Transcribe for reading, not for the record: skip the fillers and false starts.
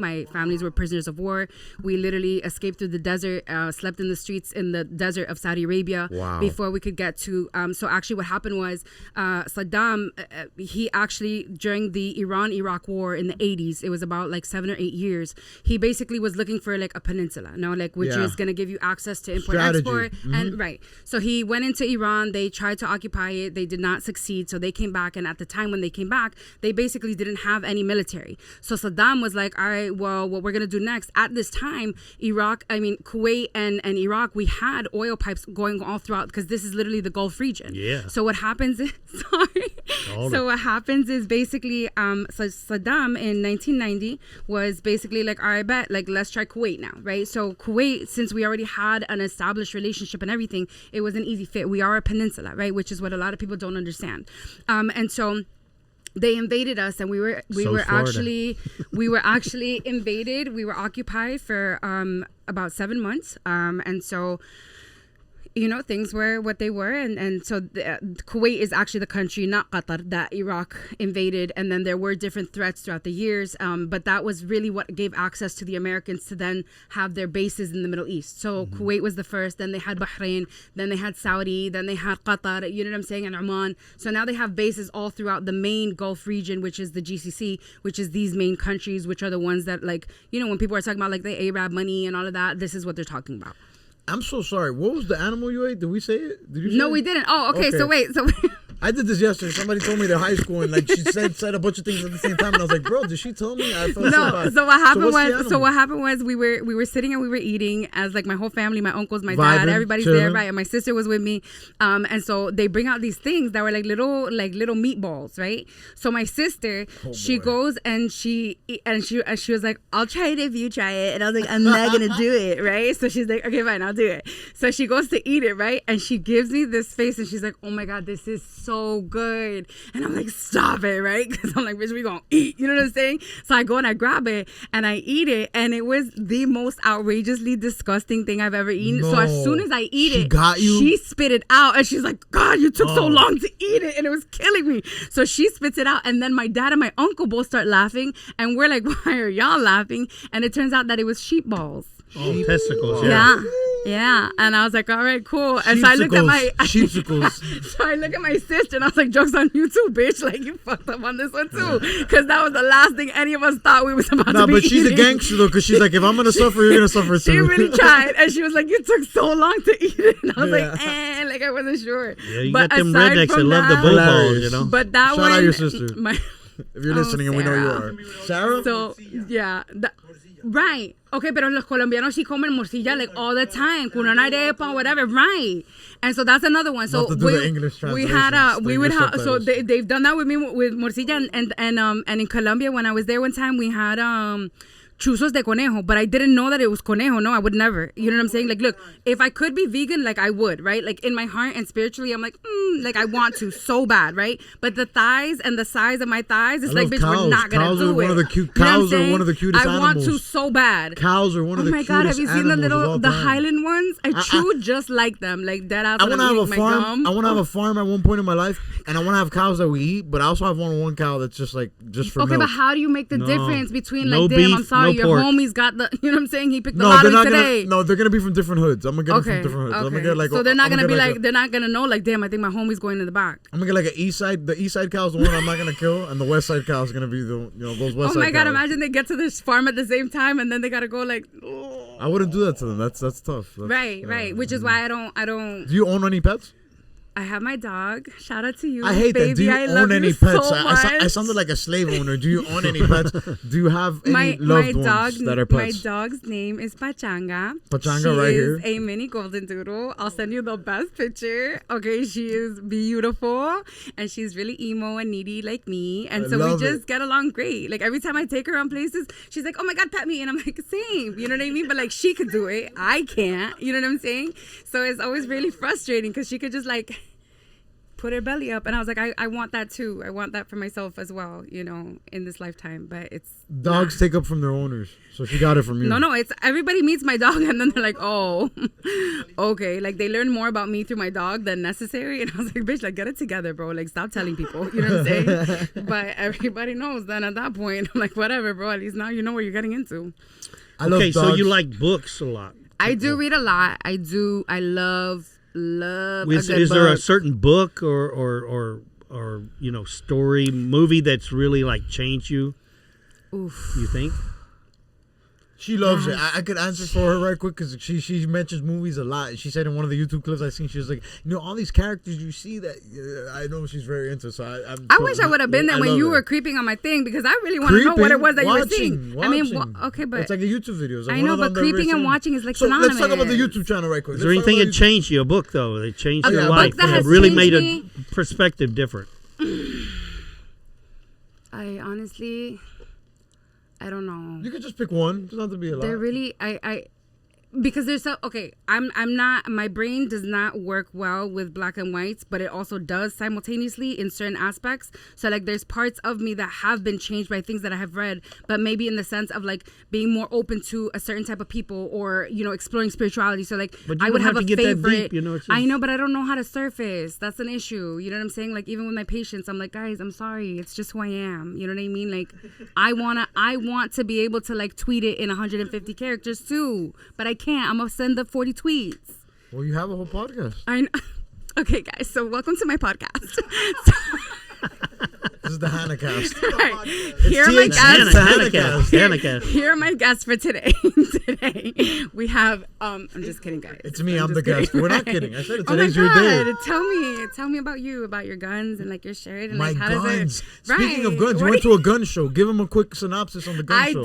My families were prisoners of war. We literally escaped through the desert, slept in the streets in the desert of Saudi Arabia before we could get to. So actually what happened was Saddam, he actually, during the Iran-Iraq war in the 80s, it was about like 7 or 8 years, he basically was looking for like a peninsula, which is going to give you access to import, export. And right. So he went into Iran. They tried to occupy it. They did not succeed. So they came back. And at the time when they came back, they basically didn't have any military. So Saddam was like, all right, well, what we're going to do next, at this time, Kuwait and Iraq, we had oil pipes going all throughout, because this is literally the Gulf region. Yeah. So what happens is, what happens is basically, so Saddam in 1990 was basically like, all right, bet, like, let's try Kuwait now, right? So Kuwait, since we already had an established relationship and everything, it was an easy fit. We are a peninsula, right? Which is what a lot of people don't understand. And so they invaded us, and we were actually invaded. We were occupied for about 7 months, and so things were what they were, and so Kuwait is actually the country, not Qatar, that Iraq invaded, and then there were different threats throughout the years, but that was really what gave access to the Americans to then have their bases in the Middle East. So Kuwait was the first, then they had Bahrain, then they had Saudi, then they had Qatar, you know what I'm saying, and Oman. So now they have bases all throughout the main Gulf region, which is the GCC, which is these main countries, which are the ones that, like, when people are talking about like the Arab money and all of that, this is what they're talking about. I'm so sorry. What was the animal you ate? Did we say it? Did you say No, it? we didn't. Oh, okay. So wait. I did this yesterday. Somebody told me they're high school, and like she said a bunch of things at the same time, and I was like, bro, did she tell me? I felt so bad. So what happened was we were sitting and we were eating as like my whole family, my uncles, my dad, everybody's there, right? And my sister was with me. And so they bring out these things that were like little meatballs, right? So my sister, she goes and she was like, I'll try it if you try it. And I was like, I'm not gonna do it, right? So she's like, okay, fine, I'll do it. So she goes to eat it, right? And she gives me this face, and she's like, oh my God, this is so good. And I'm like, stop it, right? Because I'm like, bitch, we gonna eat, you know what I'm saying? So I go and I grab it and I eat it, and it was the most outrageously disgusting thing I've ever eaten. So as soon as I eat it, she spit it out, and she's like, God, you took so long to eat it, and it was killing me. So she spits it out, and then my dad and my uncle both start laughing, and we're like, why are y'all laughing? And it turns out that it was sheep balls. Oh, testicles, Yeah, and I was like, all right, cool. And so I looked at my so I look at my sister, and I was like, joke's on you too, bitch. Like, you fucked up on this one too, because that was the last thing any of us thought we was about to be. No, but she's a gangster though, because she's like, if I'm gonna suffer, you're gonna suffer too. She really tried, and she was like, you took so long to eat it, and I was like, like I wasn't sure. Yeah, you got them rednecks that love the bull balls, But that shout out your sister. If you're listening, and we know you are. Sarah? So, yeah. Right. Okay, pero los colombianos sí comen morcilla like all the time. Con una arepa, whatever. Right. And so that's another one. So we would have, so they've done that with me with morcilla, and in Colombia when I was there one time we had chuzos de conejo, but I didn't know that it was conejo. No, I would never. You know what I'm saying? Like, look, if I could be vegan, like I would, right? Like in my heart and spiritually, I'm like, like I want to so bad, right? But the thighs and the size of my thighs, it's like, bitch, we're not gonna do it. Cows are one of the cutest animals. I want to so bad. Cows are one of the cutest animals. Oh my God, have you seen the Highland ones? I chew just like them, like dead ass. I want to have a farm. I want to have a farm at one point in my life, and I want to have cows that we eat. But I also have one cow that's just for milk. Okay, but how do you make the difference between like, damn, I'm sorry, your homie's got the, you know what I'm saying? He picked the lottery today. They're gonna be from different hoods. I'm gonna get them from different hoods. I'm gonna get like. So they're not gonna be like, they're not gonna know like, damn, I think my homie's going in the back. I'm gonna get like an east side. The east side cow is the one I'm not gonna kill, and the west side cow is gonna be those west side cows. Oh my God! Imagine they get to this farm at the same time, and then they gotta go like. Oh. I wouldn't do that to them. That's tough. Right. Which is why I don't. Do you own any pets? I have my dog. Shout out to you. I hate baby. that. Do you own any pets? So I sounded like a slave owner. Do you own any pets? Do you have any loved ones that are pets? My dog's name is Pachanga. Pachanga, right here. She is a mini golden doodle. I'll send you the best picture. Okay, she is beautiful, and she's really emo and needy like me, and so we just get along great. Like every time I take her on places, she's like, "Oh my God, pet me," and I'm like, "Same." You know what I mean? But like she could do it, I can't. You know what I'm saying? So it's always really frustrating because she could just like put her belly up, and I was like, I want that too. I want that for myself as well, you know, in this lifetime. But it's dogs take up from their owners, so she got it from you. No, it's everybody meets my dog, and then they're like, oh, okay, like they learn more about me through my dog than necessary, and I was like, bitch, like get it together, bro, like stop telling people, you know what I'm saying? But everybody knows. Then at that point, I'm like, whatever, bro. At least now you know what you're getting into. Okay, so you like books a lot. I do read a lot. I do. I love a good Is there a book. certain book or you know, story, movie that's really like changed you? Oof. You think? She loves it. I could answer for her right quick because she mentions movies a lot. She said in one of the YouTube clips I seen, she was like, you know, all these characters you see that I know she's very into. So I wish I would have been there when you were creeping on my thing because I really want to know what it was that you were seeing. I mean, okay, but it's like a YouTube video. Like I know, but creeping and watching is like so synonymous. let's talk about the YouTube channel right quick. Is there anything that changed you? A book though, that changed your life, that really made me, a perspective different. I honestly, I don't know. You could just pick one. Doesn't have to be a lot. They're really because there's I'm not, my brain does not work well with black and whites, but it also does simultaneously in certain aspects. So like there's parts of me that have been changed by things that I have read, but maybe in the sense of like being more open to a certain type of people or, you know, exploring spirituality. So like I would have a favorite. You know, I know, but I don't know how to surface. That's an issue. You know what I'm saying? Like even with my patients, I'm like, guys, I'm sorry. It's just who I am. You know what I mean? Like I want to be able to like tweet it in 150 characters too, but I can't. I'm gonna send the 40 tweets. Well, you have a whole podcast. I know. Okay, guys. So welcome to my podcast. This is the Hannah cast. Right. Here are my guests. Hannah. Here are my guests for today. Today we have. I'm just kidding, guys. It's me. I'm the kidding. guest. We're not kidding. I said it. Oh my Today's your day. God! Tell me about you, about your guns and like your shirt and my like how guns. does it. Speaking of guns, you went to a gun show. Give them a quick synopsis on the gun show. I did.